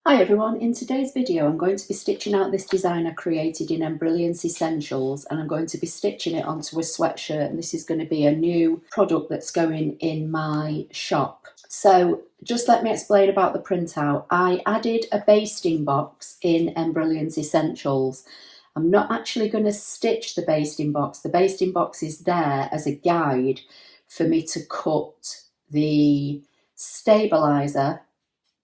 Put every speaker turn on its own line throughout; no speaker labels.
Hi everyone, in today's video I'm going to be stitching out this design I created in Embroidery Essentials, and I'm going to be stitching it onto a sweatshirt, and this is going to be a new product that's going in my shop. So just let me explain about the printout. I added a basting box in Embroidery Essentials. I'm not actually going to stitch the basting box. The basting box is there as a guide for me to cut the stabilizer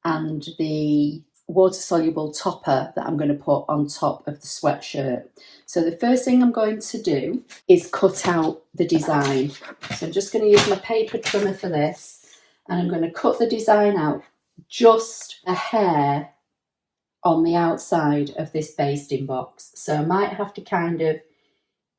and the water-soluble topper that I'm going to put on top of the sweatshirt. So the first thing I'm going to do is cut out the design. So I'm just going to use my paper trimmer for this, and I'm going to cut the design out just a hair on the outside of this basting box. So I might have to kind of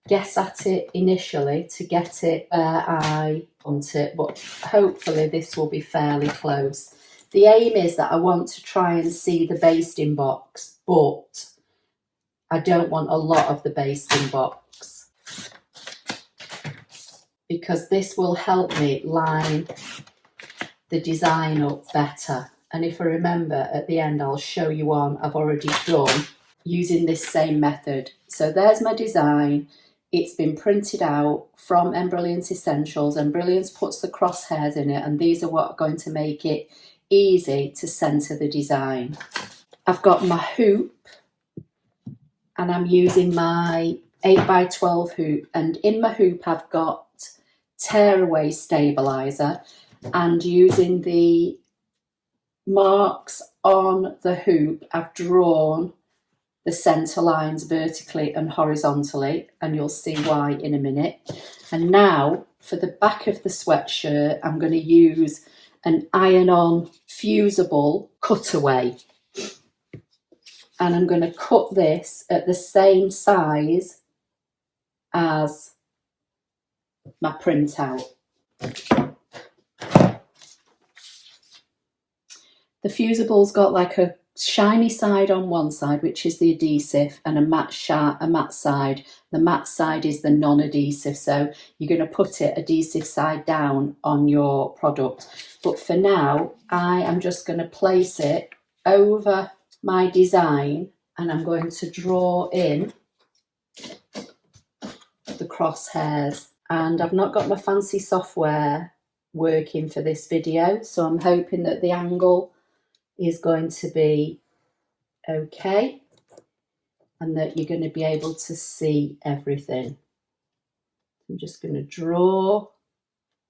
guess at it initially to get it where I want it, but hopefully this will be fairly close. The aim is that I want to try and see the basting box, but I don't want a lot of the basting box, because this will help me line the design up better. And if I remember at the end, I'll show you one I've already done using this same method. So there's my design. It's been printed out from Embroidery Essentials, and Brilliance puts the crosshairs in it, and these are what are going to make it easy to centre the design. I've got my hoop, and I'm using my 8x12 hoop, and in my hoop I've got tearaway stabilizer, and using the marks on the hoop I've drawn the centre lines vertically and horizontally, and you'll see why in a minute. And now for the back of the sweatshirt I'm going to use an iron-on fusible cutaway, and I'm going to cut this at the same size as my printout. The fusible's got like a shiny side on one side, which is the adhesive, and a matte side. The matte side is the non-adhesive, so you're going to put it adhesive side down on your product. But for now, I am just going to place it over my design, and I'm going to draw in the crosshairs. And I've not got my fancy software working for this video, so I'm hoping that the angle is going to be okay and that you're going to be able to see everything. I'm just going to draw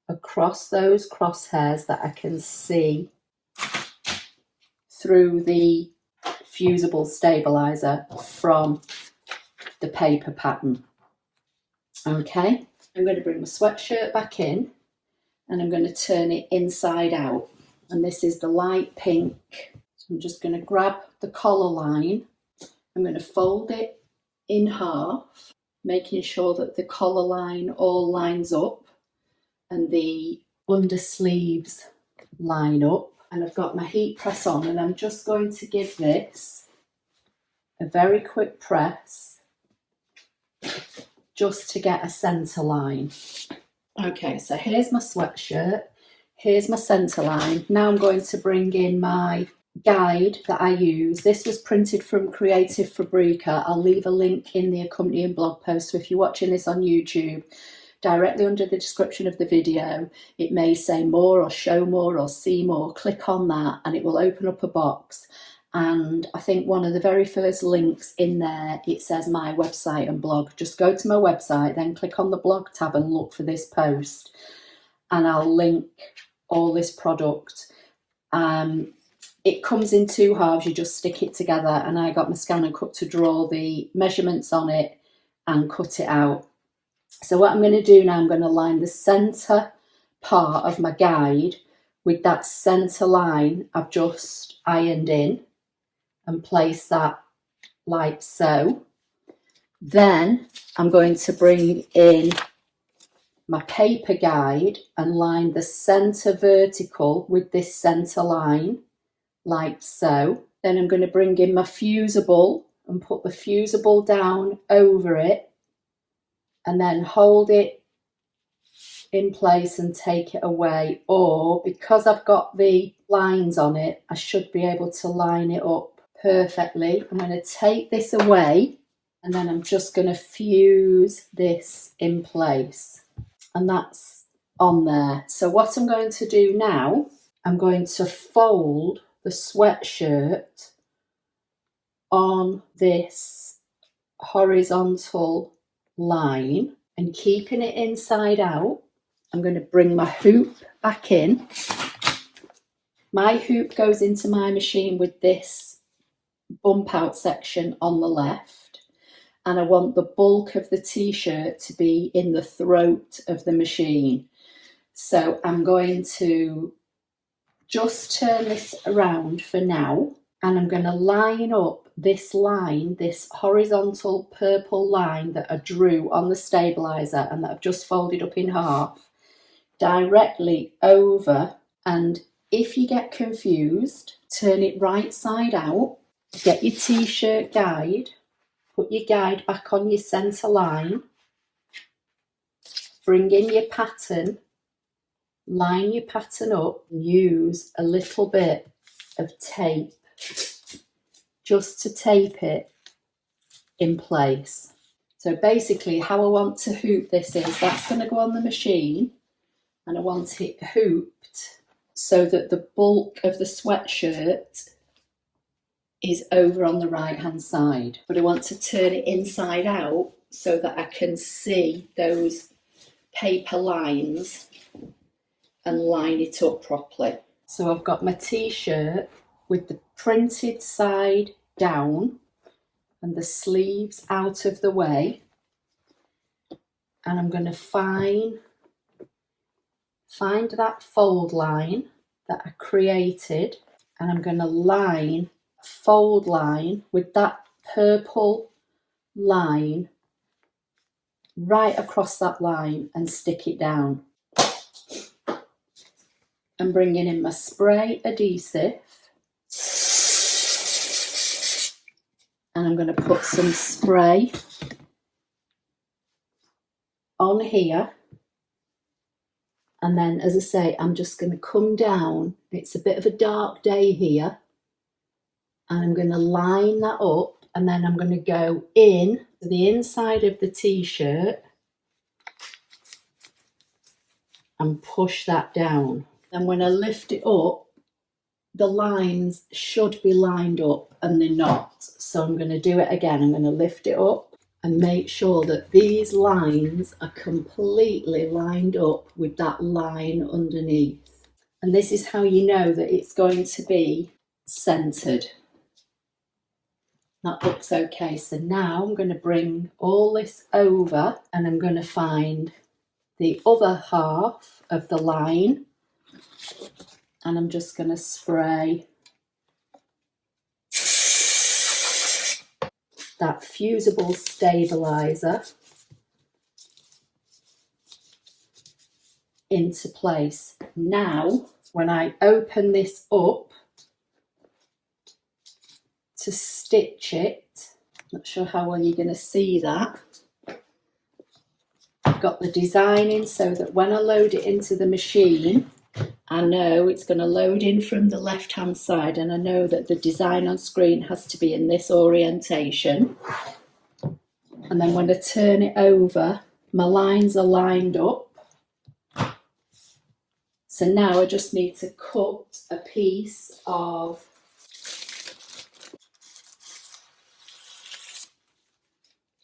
across those crosshairs that I can see through the fusible stabilizer from the paper pattern. Okay, I'm going to bring my sweatshirt back in, and I'm going to turn it inside out, and this is the light pink. So I'm just going to grab the collar line, I'm going to fold it in half, making sure that the collar line all lines up and the under sleeves line up. And I've got my heat press on, and I'm just going to give this a very quick press just to get a centre line. Okay, so here's my sweatshirt, here's my centre line. Now I'm going to bring in my guide that I use. This was printed from Creative Fabrica. I'll leave a link in the accompanying blog post, so if you're watching this on YouTube, directly under the description of the video it may say more or show more or see more. Click on that and it will open up a box, and I think one of the very first links in there, it says my website and blog. Just go to my website, then click on the blog tab and look for this post, and I'll link all this product. It comes in two halves, you just stick it together, and I got my scan and cut to draw the measurements on it and cut it out. So what I'm going to do now, I'm going to line the centre part of my guide with that centre line I've just ironed in, and place that like so. Then I'm going to bring in my paper guide and line the centre vertical with this centre line like so. Then I'm going to bring in my fusible and put the fusible down over it, and then hold it in place and take it away. Or because I've got the lines on it, I should be able to line it up perfectly. I'm going to take this away and then I'm just going to fuse this in place, and that's on there. So what I'm going to do now, I'm going to fold the sweatshirt on this horizontal line, and keeping it inside out, I'm going to bring my hoop back in. My hoop goes into my machine with this bump out section on the left, and I want the bulk of the t-shirt to be in the throat of the machine. So I'm going to just turn this around for now, and I'm going to line up this line, this horizontal purple line that I drew on the stabilizer and that I've just folded up in half, directly over. And if you get confused, turn it right side out, get your t-shirt guide, put your guide back on your centre line, bring in your pattern, line your pattern up, and use a little bit of tape just to tape it in place. So basically how I want to hoop this is, that's going to go on the machine, and I want it hooped so that the bulk of the sweatshirt is over on the right hand side. But I want to turn it inside out so that I can see those paper lines and line it up properly. So I've got my t-shirt with the printed side down and the sleeves out of the way, and I'm going to find that fold line that I created, and I'm going to line a fold line with that purple line right across that line and stick it down. I'm bringing in my spray adhesive, and I'm going to put some spray on here, and then, as I say, I'm just going to come down. It's a bit of a dark day here, and I'm going to line that up, and then I'm going to go in to the inside of the t-shirt and push that down. And when I lift it up, the lines should be lined up, and they're not. So I'm going to do it again. I'm going to lift it up and make sure that these lines are completely lined up with that line underneath. And this is how you know that it's going to be centered. That looks okay. So now I'm going to bring all this over, and I'm going to find the other half of the line, and I'm just going to spray that fusible stabilizer into place. Now, when I open this up to stitch it, not sure how well you're going to see that. I've got the design in so that when I load it into the machine, I know it's going to load in from the left hand side, and I know that the design on screen has to be in this orientation. And then when I turn it over, my lines are lined up. So now I just need to cut a piece of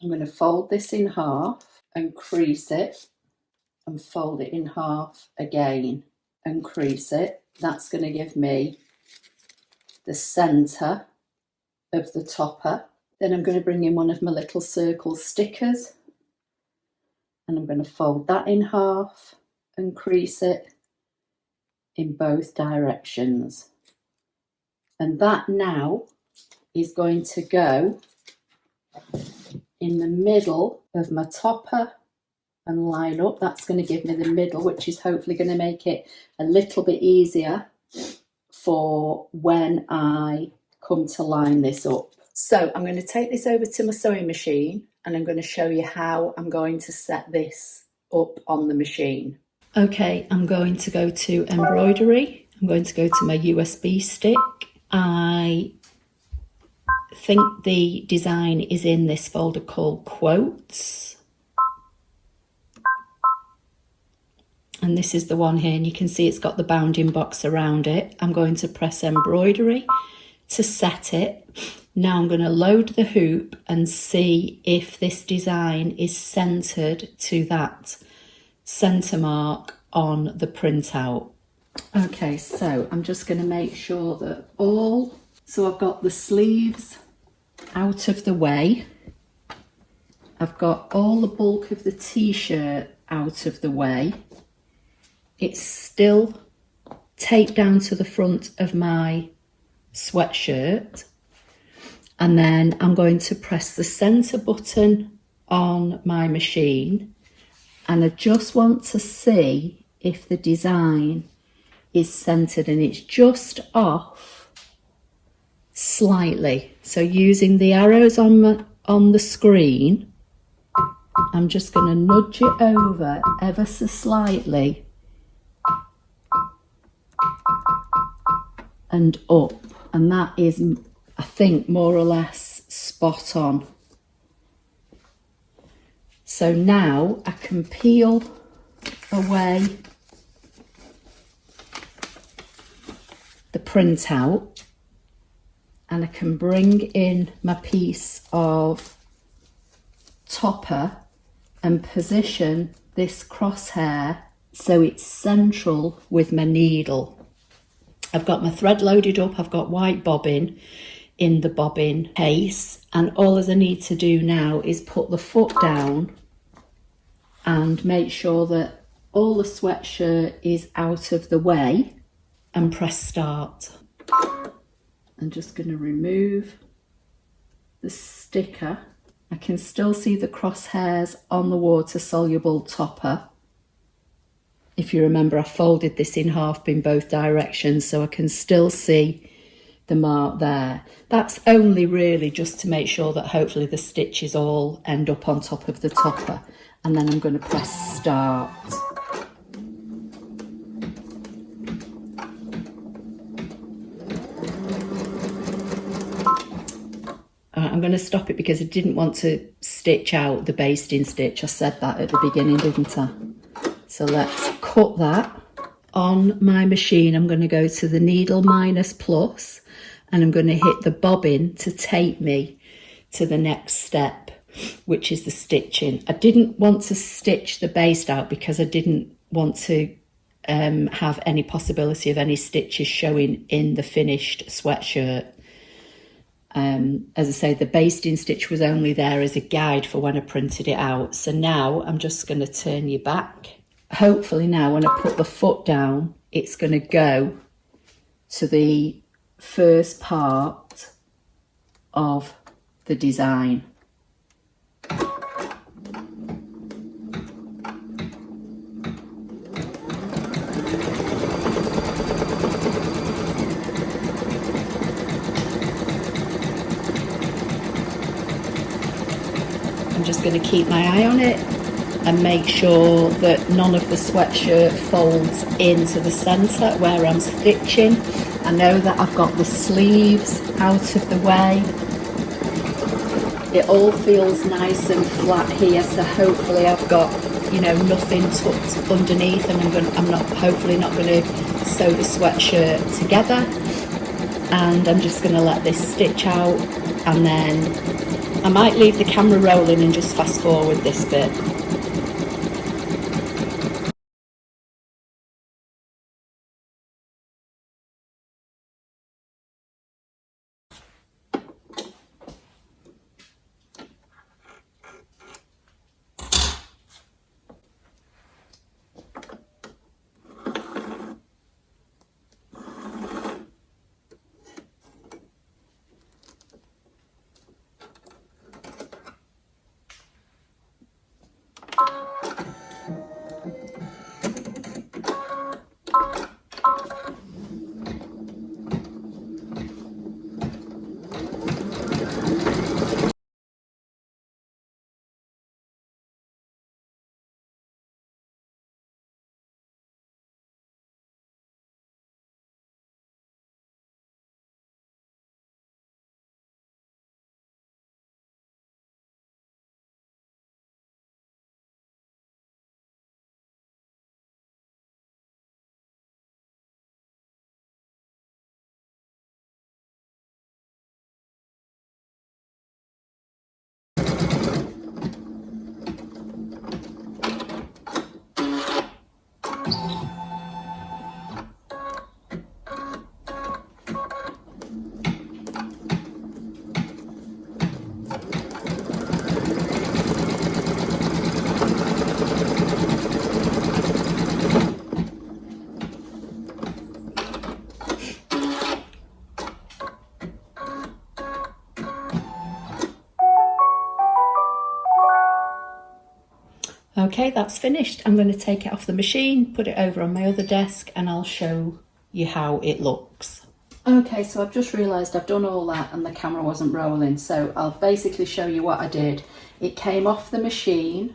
I'm going to fold this in half and crease it, and fold it in half again and crease it. That's going to give me the centre of the topper. Then I'm going to bring in one of my little circle stickers, and I'm going to fold that in half and crease it in both directions. And that now is going to go in the middle of my topper and line up. That's going to give me the middle, which is hopefully going to make it a little bit easier for when I come to line this up. So I'm going to take this over to my sewing machine, and I'm going to show you how I'm going to set this up on the machine. Okay, I'm going to go to Embroidery. I'm going to go to my USB stick. I think the design is in this folder called Quotes. And this is the one here, and you can see it's got the bounding box around it. I'm going to press Embroidery to set it. Now I'm going to load the hoop and see if this design is centered to that center mark on the printout. Okay, so I'm just going to make sure that so I've got the sleeves out of the way. I've got all the bulk of the t-shirt out of the way. It's still taped down to the front of my sweatshirt. And then I'm going to press the center button on my machine. And I just want to see if the design is centered, and it's just off slightly. So using the arrows on the screen, I'm just going to nudge it over ever so slightly and up, and that is, I think, more or less spot on. So now I can peel away the printout, and I can bring in my piece of topper and position this crosshair so it's central with my needle. I've got my thread loaded up, I've got white bobbin in the bobbin case, and all I need to do now is put the foot down and make sure that all the sweatshirt is out of the way and press start. I'm just going to remove the sticker. I can still see the crosshairs on the water soluble topper. If you remember, I folded this in half in both directions, so I can still see the mark there. That's only really just to make sure that hopefully the stitches all end up on top of the topper. And then I'm going to press start. I'm going to stop it because I didn't want to stitch out the basting stitch. I said that at the beginning, didn't I? So let's cut that. On my machine, I'm going to go to the needle minus plus, and I'm going to hit the bobbin to take me to the next step, which is the stitching. I didn't want to stitch the baste out because I didn't want to have any possibility of any stitches showing in the finished sweatshirt. As I say, the basting stitch was only there as a guide for when I printed it out. So now I'm just going to turn you back. Hopefully now when I put the foot down, it's going to go to the first part of the design. I'm just going to keep my eye on it and make sure that none of the sweatshirt folds into the centre where I'm stitching. I know that I've got the sleeves out of the way. It all feels nice and flat here, so hopefully I've got, you know, nothing tucked underneath, and hopefully not going to sew the sweatshirt together. And I'm just going to let this stitch out, and then I might leave the camera rolling and just fast forward this bit. Okay, that's finished. I'm going to take it off the machine, put it over on my other desk, and I'll show you how it looks. Okay, so I've just realised I've done all that and the camera wasn't rolling, so I'll basically show you what I did. It came off the machine.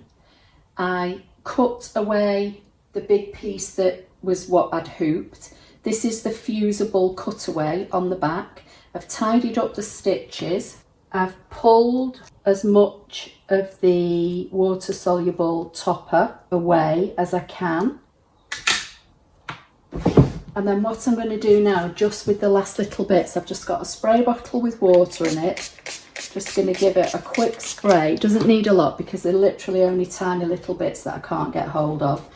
I cut away the big piece that was what I'd hooped. This is the fusible cutaway on the back. I've tidied up the stitches. I've pulled as much of the water-soluble topper away as I can. And then what I'm going to do now, just with the last little bits, I've just got a spray bottle with water in it. Just going to give it a quick spray. It doesn't need a lot because they're literally only tiny little bits that I can't get hold of.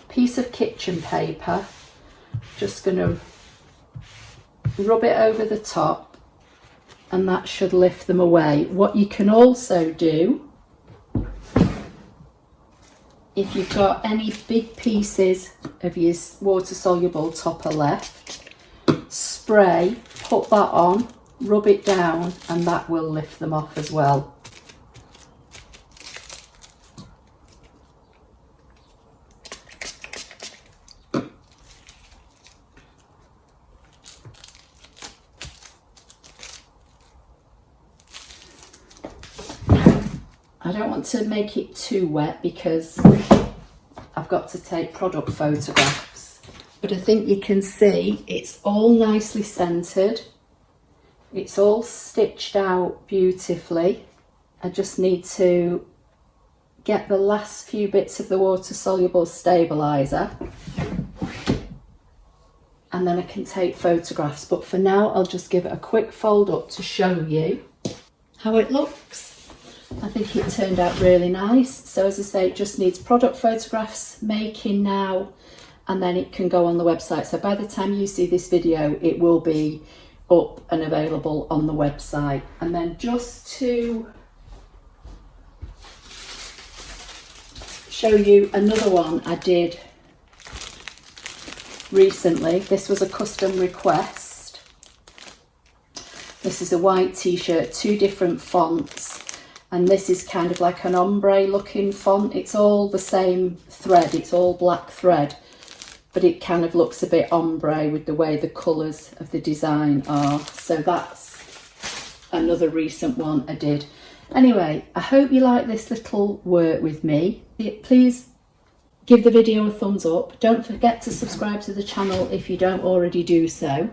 Piece of kitchen paper. Just going to rub it over the top, and that should lift them away. What you can also do, if you've got any big pieces of your water-soluble topper left, spray, put that on, rub it down, and that will lift them off as well. I don't want to make it too wet because I've got to take product photographs, but I think you can see it's all nicely centered. It's all stitched out beautifully. I just need to get the last few bits of the water-soluble stabilizer, and then I can take photographs. But for now, I'll just give it a quick fold up to show you how it looks. I think it turned out really nice. So as I say, it just needs product photographs making now, and then it can go on the website. So by the time you see this video, it will be up and available on the website. And then just to show you another one I did recently. This was a custom request. This is a white t-shirt, 2 different fonts. And this is kind of like an ombre looking font. It's all the same thread, it's all black thread, but it kind of looks a bit ombre with the way the colours of the design are. So that's another recent one I did. Anyway, I hope you like this little work with me. Please give the video a thumbs up. Don't forget to subscribe to the channel if you don't already do so.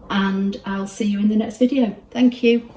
And I'll see you in the next video. Thank you.